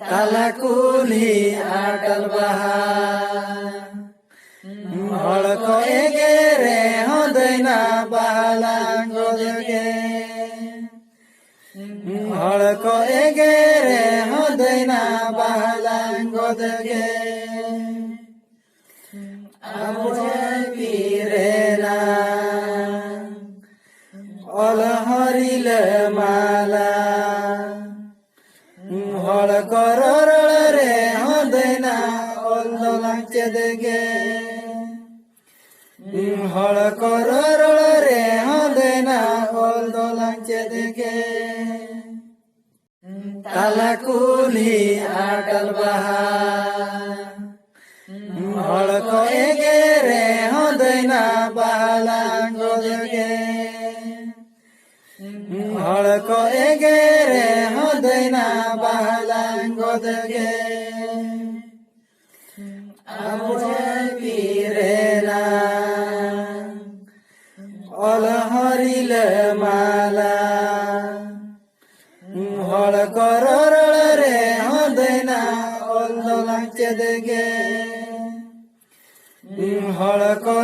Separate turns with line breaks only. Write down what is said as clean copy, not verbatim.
तालाकुली आटल बहार हड़को एगेरे हुँदैन बालाङ्गो देखे हड़को एगेरे हुँदैन बालाङ्गो देखे पिरेना अलहरीले माला हड़को रे हुँदैन ओल्दो लाग्छ देखे हड़को रे हुँदैन ओल्दो लाग्छ देखे तालाकुली आटल बहार हड़को एगेरे हुँदैन बालाङ्गो देखे हड़को एगेरे हुँदैन बालाङ्गो देखे पिरेना अलहरीले माला हड़को रे हुँदैन ओल्दो लाग्छ देखे हड़को